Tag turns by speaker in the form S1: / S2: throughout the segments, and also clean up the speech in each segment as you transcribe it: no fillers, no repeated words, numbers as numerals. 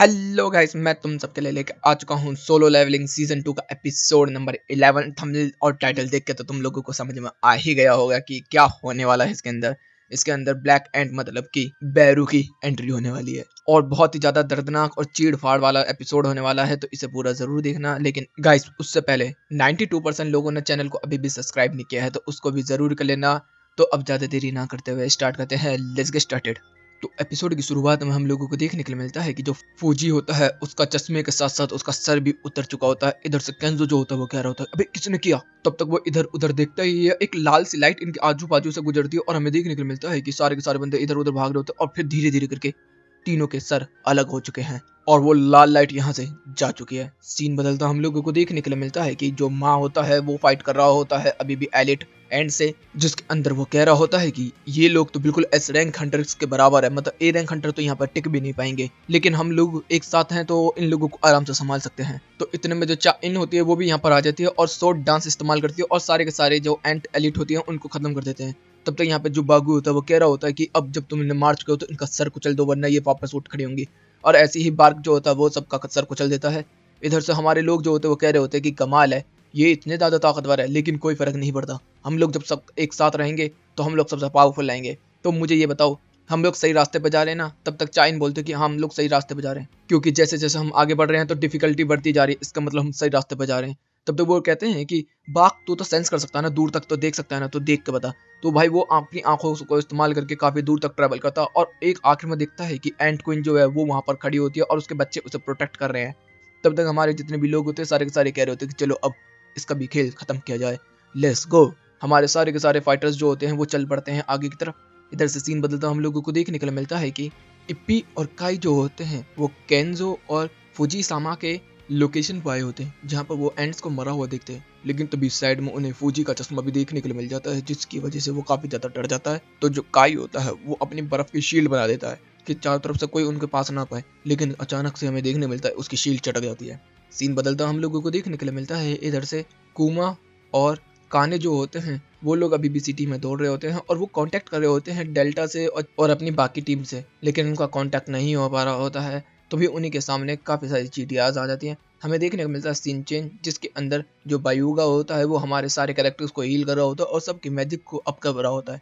S1: Hello guys, मैं तुम सबके लिए लेके आ चुका हूँ सोलो लेवलिंग सीजन 2 का एपिसोड नंबर 11। थंबनेल और टाइटल देख के तो तुम लोगों को समझ में आ ही गया होगा कि क्या होने वाला है इसके अंदर ब्लैक एंड मतलब कि बैरू की एंट्री होने वाली है और बहुत ही ज्यादा दर्दनाक और चीड़ फाड़ वाला एपिसोड होने वाला है, तो इसे पूरा जरूर देखना। लेकिन गाइस उससे पहले 92% लोगों ने चैनल को अभी भी सब्सक्राइब नहीं किया है, तो उसको भी जरूर कर लेना। तो अब ज्यादा देरी ना करते हुए स्टार्ट करते हैं। Let's get started. तो एपिसोड की शुरुआत में हम लोगों को देखने के लिए मिलता है कि जो फौजी होता है उसका चश्मे के साथ साथ उसका सर भी उतर चुका होता है। इधर से केंजो जो होता है वो कह रहा होता है, अबे किसने किया? तब तक वो इधर उधर देखता ही है, एक लाल सी लाइट इनके आजू बाजू से गुजरती है और हमें देखने को मिलता है कि सारे के सारे बंदे इधर उधर भाग रहे होते हैं और फिर धीरे धीरे करके तीनों के सर अलग हो चुके हैं और वो लाल लाइट यहाँ से जा चुकी है। सीन बदलता हम लोगों को देखने के लिए मिलता है कि जो माँ होता है वो फाइट कर रहा होता है अभी भी एलिट एंड से, जिसके अंदर वो कह रहा होता है कि ये लोग तो बिल्कुल एस रैंक हंटर्स के बराबर है, मतलब ए रैंक हंटर तो यहाँ पर टिक भी नहीं पाएंगे, लेकिन हम लोग एक साथ हैं तो इन लोगों को आराम से संभाल सकते हैं। तो इतने में जो चा इन होती है वो भी यहाँ पर आ जाती है और शॉर्ट डांस इस्तेमाल करती है और सारे के सारे जो एंट एलिट होती है उनको खत्म कर देते हैं। तब तक यहाँ पे जो बागू होता है वो कह रहा होता है कि अब जब तुम इन्हें मार चुके हो तो इनका सर कुचल दो वरना ये वापस उठ खड़ी होंगी। और ऐसे ही बार्क जो होता है वो सबका सर कुचल देता है। इधर से हमारे लोग जो होते हैं वो कह रहे होते हैं कि कमाल है, ये इतने ज्यादा ताकतवर है लेकिन कोई फर्क नहीं पड़ता, हम लोग जब सब एक साथ रहेंगे तो हम लोग सबसे पावरफुल रहेंगे। तो मुझे ये बताओ, हम लोग सही रास्ते पे जा रहे हैं ना? तब तक चाइन बोलते कि हाँ हम लोग सही रास्ते पे जा रहे हैं, क्योंकि जैसे जैसे हम आगे बढ़ रहे हैं तो डिफिकल्टी बढ़ती जा रही है, इसका मतलब हम सही रास्ते पे जा रहे हैं। तब तक वो कहते हैं कि बाघ तू तो सेंस कर सकता है ना, दूर तक तो देख सकता है ना, तो देख के बता। तो भाई वो अपनी आंखों को इस्तेमाल करके काफी दूर तक ट्रेवल करता है और एक आखिर में देखता है कि एंट क्वीन जो है वो वहां पर खड़ी होती है और उसके बच्चे उसे प्रोटेक्ट कर रहे हैं। तब तक हमारे जितने भी लोग होते हैं सारे के सारे कह रहे होते हैं कि चलो अब इसका भी खेल खत्म किया जाए, लेट्स गो। हमारे सारे के सारे फाइटर्स जो होते हैं वो चल पड़ते हैं आगे की तरफ। इधर से सीन बदलता हम लोगों को देखने के लिए मिलता है कि इप्पी और काई जो होते हैं वो केंजो और फुजी सामा के लोकेशन पर आए होते हैं जहाँ पर वो एंड्स को मरा हुआ देखते हैं। लेकिन तभी साइड में उन्हें फूजी का चश्मा भी देखने के लिए मिल जाता है, जिसकी वजह से वो काफी ज्यादा डर जाता है। तो जो काई होता है वो अपनी बर्फ की शील्ड बना देता है कि चारों तरफ से कोई उनके पास ना पाए, लेकिन अचानक से हमें देखने मिलता है उसकी शील्ड चटक जाती है। सीन बदलता हम लोगों को देखने के लिए मिलता है इधर से कुमा और काने जो होते हैं वो लोग अभी भी सिटी में दौड़ रहे होते हैं और वो कांटेक्ट कर रहे होते हैं डेल्टा से और अपनी बाकी टीम से, लेकिन उनका कांटेक्ट नहीं हो पा रहा होता है। तो भी उन्हीं के सामने काफी सारी चीटियाज आ जाती हैं। हमें देखने को मिलता है सीन चेंज, जिसके अंदर जो बायूगा होता है वो हमारे सारे कैरेक्टर्स को हील कर रहा होता है और सबकी मैजिक को अप कर रहा होता है।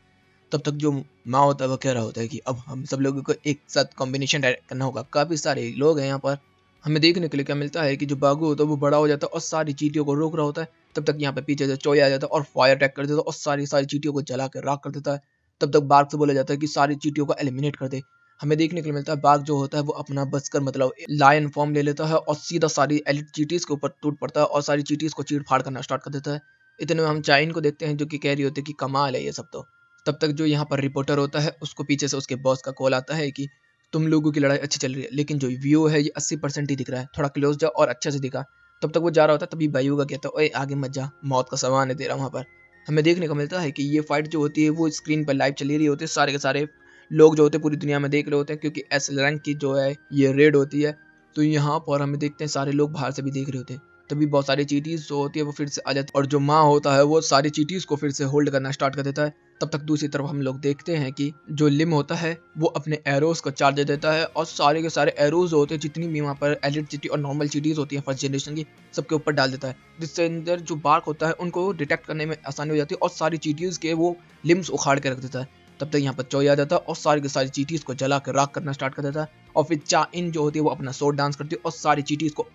S1: तब तक जो माँ होता है वो कह रहा होता है कि अब हम सब लोगों को एक साथ कॉम्बिनेशन करना होगा, काफी सारे लोग हैं यहाँ पर। हमें देखने के लिए क्या मिलता है कि जो बागु होता है वो बड़ा हो जाता है और सारी चीटियों को रोक रहा होता है। तब तक यहाँ पे पीछे से चोया आ जाता है और फायर अटैक कर देता है और सारी सारी चीटियों को जला कर राख कर देता है। तब तक बाघ से बोला जाता है कि सारी चीटियों को एलिमिनेट कर दे। हमें देखने को मिलता है बाघ जो होता है वो अपना बसकर मतलब लायन फॉर्म ले लेता है और सीधा सारी एलिट चीटीज के ऊपर टूट पड़ता है और सारी चीटीज को चीड़ फाड़ करना स्टार्ट कर देता है। इतने में हम चाइन को देखते हैं जो कि कह रही होती है कि कमाल है ये सब तो। तब तक जो यहाँ पर रिपोर्टर होता है उसको पीछे से उसके बॉस का कॉल आता है कि तुम लोगों की लड़ाई अच्छी चल रही है लेकिन जो व्यू है ये 80% ही दिख रहा है, थोड़ा क्लोज जाओ और अच्छे से दिखा। तब तक वो जा रहा होता है, तभी बायू का कहता है ओए आगे मत जा, मौत का सामान है तेरा वहां पर। हमें देखने को मिलता है कि ये फाइट जो होती है वो स्क्रीन पर लाइव चली रही होती है, सारे के सारे लोग जो होते हैं पूरी दुनिया में देख रहे होते हैं, क्योंकि एस रैंक की जो है ये रेड होती है। तो यहाँ पर हमें देखते हैं सारे लोग बाहर से भी देख रहे होते हैं। तभी बहुत सारी चीटीज जो होती है वो फिर से आ जाती है और जो माँ होता है वो सारी चीटीज को फिर से होल्ड करना स्टार्ट कर देता है। तब तक दूसरी तरफ हम लोग देखते हैं कि जो लिम होता है वो अपने एरोज को चार्ज दे देता है और सारे के सारे एरोज होते हैं जितनी भी वहाँ पर एलिट चीटी और नॉर्मल चीटीज होती है फर्स्ट जनरेशन की, सबके ऊपर डाल देता है, जिससे अंदर जो बार्क होता है उनको डिटेक्ट करने में आसानी हो जाती है और सारी चीटीज के वो लिम्स उखाड़ के रख देता है। तब तक यहाँ पर चोई आ जाता है और सारी की सारी चीटीज को जला कर राख करना स्टार्ट कर देता है और फिर चा इन जो होती है वो अपना सोड डांस करती है और सारी चीटीज को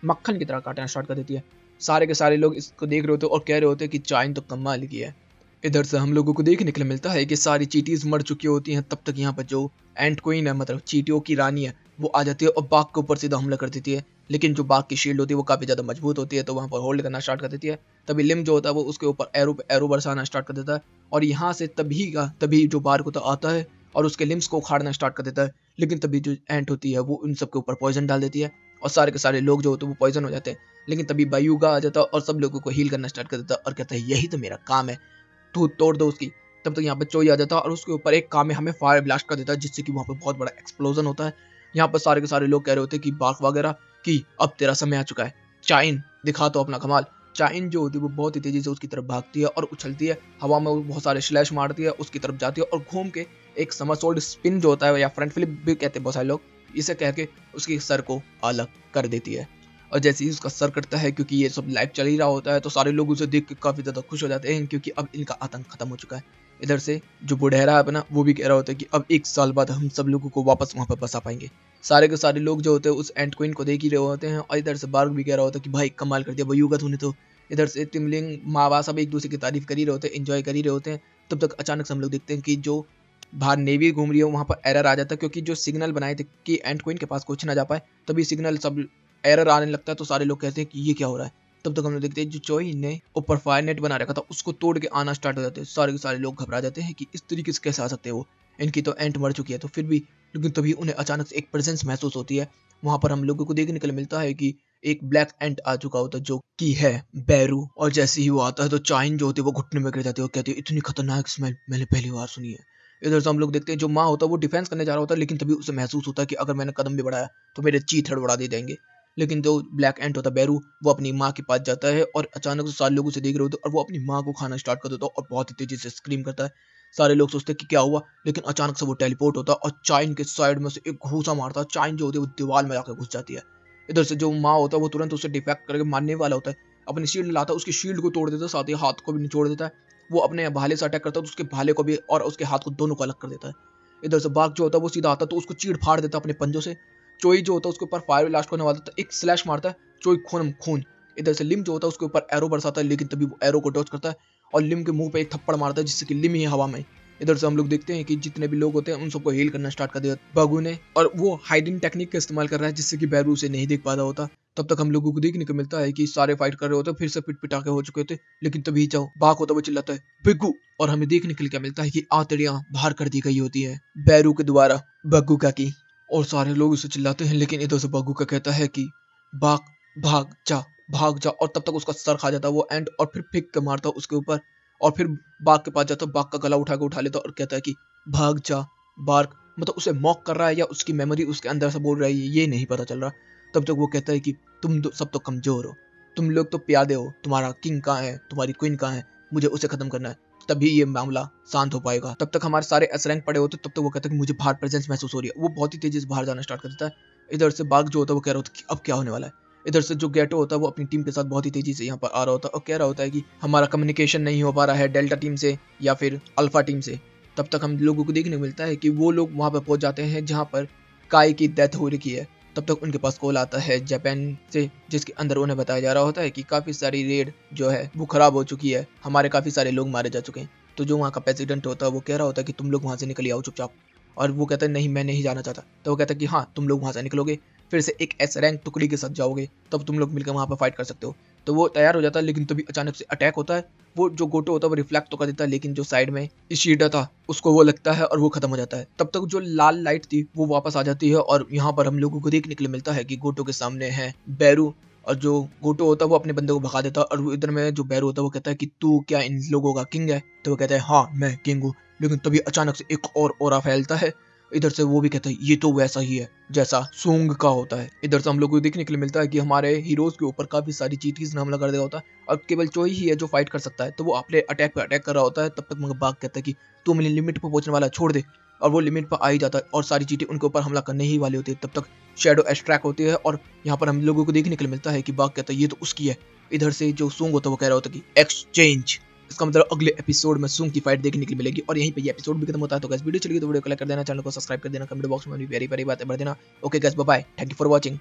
S1: मक्खन की तरह काटना स्टार्ट कर देती है। सारे के सारे लोग इसको देख रहे होते हैं और कह रहे होते हैं कि चाइन तो कमाल की है। इधर से हम लोगों को देखने के लिए मिलता है कि सारी चीटीज मर चुकी होती हैं। तब तक यहाँ पर जो एंट क्वीन है मतलब चीटियों की रानी है वो आ जाती है और बाघ के ऊपर सीधा हमला कर देती है, लेकिन जो बाघ की शील्ड होती है वो काफी ज्यादा मजबूत होती है तो वहां पर होल्ड करना स्टार्ट कर देती है। तभी लिम जो होता है वो उसके ऊपर एरो एरो बरसाना स्टार्ट कर देता है और यहाँ से तभी जो बाघ होता आता है और उसके लिम्स को उखाड़ना स्टार्ट कर देता है। लेकिन तभी जो एंट होती है वो उन सबके ऊपर पॉइजन डाल देती है और सारे के सारे लोग जो होते हैं वो पॉइजन हो जाते हैं। लेकिन तभी बायूगा आ जाता है और सब लोगों को हील करना स्टार्ट कर देता है और कहता है यही तो मेरा काम है, तू तोड़ दो उसकी। तब तक यहाँ पे चोई आ जाता है और उसके ऊपर एक काम में हमें फायर ब्लास्ट कर देता है, जिससे कि वहाँ पे बहुत बड़ा एक्सप्लोजन होता है। यहाँ पर सारे के सारे लोग कह रहे होते हैं कि बाघ वगैरह कि अब तेरा समय आ चुका है, चाइन दिखा तो अपना कमाल। चाइन जो होती है वो बहुत ही तेजी से उसकी तरफ भागती है और उछलती है, हवा में वो बहुत सारे स्लैश मारती है, उसकी तरफ जाती है और घूम के एक समरसोल्ट स्पिन जो होता है या फ्रंट फ्लिप भी कहते हैं बहुत सारे लोग, इसे कह के उसके सर को अलग कर देती है। और जैसे ही उसका सर कटता है, क्योंकि ये सब लाइव चल ही रहा होता है, तो सारे लोग उसे देख के काफी ज्यादा खुश हो जाते हैं, क्योंकि अब इनका आतंक खत्म हो चुका है। इधर से जो बुढ़ेरा है अपना, वो भी कह रहा होता है कि अब 1 साल बाद हम सब लोगों को वापस वहां पर बसा पाएंगे। सारे के सारे लोग जो होते हैं उस एंट क्वीन को देख ही रहे होते हैं। और इधर से बार्ग भी कह रहा होता है कि भाई कमाल कर दिया युगा तूने तो। इधर से टिमलिंग मावा सब एक दूसरे की तारीफ कर ही रहे होते हैं, एंजॉय कर ही रहे होते हैं। तब तक अचानक से हम लोग देखते हैं कि जो बाहर नेवी घूम रही है वहां पर एरर आ जाता है, क्योंकि जो सिग्नल बनाए थे कि एंट क्वीन के पास कुछ ना जा पाए, तभी सिग्नल सब एरर आने लगता है। तो सारे लोग कहते हैं कि ये क्या हो रहा है। तब तक हम लोग देखते हैं जो चोई ने ऊपर फायर नेट बना रखा था उसको तोड़ के आना स्टार्ट हो जाते हैं। सारे के सारे लोग घबरा जाते हैं कि इस तरीके से कैसे आ सकते हैं वो, इनकी तो एंट मर चुकी है। तो फिर भी लेकिन तभी उन्हें अचानक से एक प्रेजेंस महसूस होती है। वहां पर हम लोगों को देखने के लिए मिलता है कि एक ब्लैक एंट आ चुका होता है जो कि है बैरू। और जैसे ही वो आता है तो चाइन जो होती है वो घुटने में गिर जाती है और कहती है इतनी खतरनाक स्मेल मैंने पहली बार सुनी है। इधर से हम लोग देखते हैं जो माँ होता है वो डिफेंस करने जा रहा होता है, लेकिन तभी उसे महसूस होता है कि अगर मैंने कदम भी बढ़ाया तो मेरे चीथ हड़बड़ा दे देंगे। लेकिन जो ब्लैक एंट होता है बैरू, वो अपनी माँ के पास जाता है और अचानक से सारे लोग उसे देख रहे होते हैं और वो अपनी माँ को खाना स्टार्ट कर देता है और बहुत ही तेजी से स्क्रीम करता है। सारे लोग सोचते हैं कि क्या हुआ, लेकिन अचानक से वो टेलीपोर्ट होता है और चाइन के साइड में से एक घूसा मारता है। चाइन जो होती है वो दीवार में जाकर घुस जाती है। इधर से जो माँ होता है वो तुरंत उसे डिफेक्ट करके मारने वाला होता है, अपनी शील्ड लाता है, उसकी शील्ड को तोड़ देता है, साथ ही हाथ को भी निचोड़ देता है। वो अपने भाले से अटैक करता है तो उसके भाले को भी और उसके हाथ को दोनों को अलग कर देता है। इधर से बाघ जो होता है वो सीधा आता है तो उसको चीड़ फाड़ देता है अपने पंजों से। चोई जो होता है उसके ऊपर फायर ब्लास्ट करने वाला था, एक स्लैश मारता है, चोई खून खून। इधर से लिम जो होता है उसके ऊपर एरो बरसाता है, लेकिन तभी वो एरो को डॉज करता है और लिम के मुंह पे एक थप्पड़ मारता है, जिससे कि लिम ही हवा में। इधर से हम लोग देखते हैं कि जितने भी लोग होते हैं उन सबको हील करना स्टार्ट कर दिया बागू ने, और वो हाइडिंग टेक्निक का इस्तेमाल कर रहा है जिससे कि बैरू उसे नहीं देख पाता होता। तब तक हम लोगों को देखने को मिलता है कि सारे फाइट कर रहे होते हैं, फिर से पिट पिटाके हो चुके थे। लेकिन तभी जाओ बाघ होता वो चिल्लाता है बिग्गू, और हमें देखने के लिए क्या मिलता है कि आंतड़ियां बाहर कर दी गई होती है बैरू के द्वारा बग्गू का की। और सारे लोग उसे चिल्लाते हैं, लेकिन इधर से बग्गू का कहता है कि बाघ भाग जा भाग जा, और तब तक उसका सर खा जाता है वो एंड, और फिर फेंक के मारता है उसके ऊपर। और फिर बाघ के पास जाता है, बाघ का गला उठा के उठा लेता है और कहता है कि भाग जा बार्क। मतलब उसे मॉक कर रहा है या उसकी मेमोरी उसके अंदर से बोल रही है ये नहीं पता चल रहा। तब तक वो कहता है कि तुम सब तो कमजोर हो, तुम लोग तो प्यादे हो, तुम्हारा किंग कहाँ है, तुम्हारी क्वीन कहाँ है, मुझे उसे खत्म करना है, तभी ये मामला शांत हो पाएगा। तब तक हमारे सारे एस रैंक पड़े होते, तब तक वो कहता है कि मुझे बाहर प्रेजेंस महसूस हो रही है। वो बहुत ही तेजी से बाहर जाना स्टार्ट कर देता है। इधर से बाघ जो होता है वो कह रहा होता है कि अब क्या होने वाला है। इधर से जो गेटो होता है वो अपनी टीम के साथ बहुत ही तेजी से यहाँ पर आ रहा होता है और कह रहा होता है कि हमारा कम्युनिकेशन नहीं हो पा रहा है डेल्टा टीम से या फिर अल्फा टीम से। तब तक हम लोगों को देखने को मिलता है कि वो लोग वहां पर पहुंच जाते हैं जहां पर काई की डेथ हो रखी है। तब तक उनके पास कॉल आता है जापान से, जिसके अंदर उन्हें बताया जा रहा होता है कि काफी सारी रेड जो है वो खराब हो चुकी है, हमारे काफी सारे लोग मारे जा चुके हैं। तो जो वहाँ का प्रेसिडेंट होता है वो कह रहा होता है कि तुम लोग वहां से निकल आओ चुपचाप। और वो कहता है नहीं मैं नहीं जाना चाहता। तो वो कहता है कि हाँ तुम लोग वहां से निकलोगे, फिर से एक एस रैंक टुकड़ी के साथ जाओगे, तब तुम लोग मिलकर वहां पर फाइट कर सकते हो। तो वो तैयार हो जाता है, लेकिन तभी अचानक से अटैक होता है। वो जो गोटो होता है वो रिफ्लेक्ट तो कर देता है, लेकिन जो साइड में इशिडा था उसको वो लगता है और वो खत्म हो जाता है। तब तक जो लाल लाइट थी वो वापस आ जाती है और यहाँ पर हम लोगों को देखने के लिए मिलता है कि गोटो के सामने है बैरू। और जो गोटो होता है वो अपने बंदे को भगा देता है और इधर में जो बैरू होता है वो कहता है कि तू क्या इन लोगों का किंग है। तो वो कहता है हाँ मैं किंग हूँ। लेकिन तभी अचानक से एक और ओरा फैलता है। इधर से वो भी कहता है ये तो वैसा ही है जैसा सूंग का होता है। इधर से हम लोग को देखने के लिए मिलता है कि हमारे हीरोज के ऊपर काफी सारी चीटीज ने हमला कर दिया होता है और केवल चोई ही है जो फाइट कर सकता है। तो वो अपने अटैक पे अटैक कर रहा होता है। तब तक मगर बाघ कहता है कि तू मेरी लिमिट पर पहुंचने वाला है, छोड़ दे। और वो लिमिट पर आ ही जाता है और सारी चीटें उनके ऊपर हमला करने ही वाली होती है। तब तक शेडो एक्सट्रैक्ट होती है और यहाँ पर हम लोगों को देखने के लिए मिलता है कि बाघ कहता है ये तो उसकी है। इधर से जो सूंग होता है वो कह रहा होता है कि एक्सचेंज। इसका मतलब अगले एपिसोड में सूंग की फाइट देखने के लिए मिलेगी और यहीं पे ये एपिसोड भी खत्म होता है। तो गाइस वीडियो चली तो वीडियो को लाइक कर देना, चैनल को सब्सक्राइब कर देना, कमेंट बॉक्स में प्यारी प्यारी बातें भर देना। Okay guys bye bye, thank you for watching.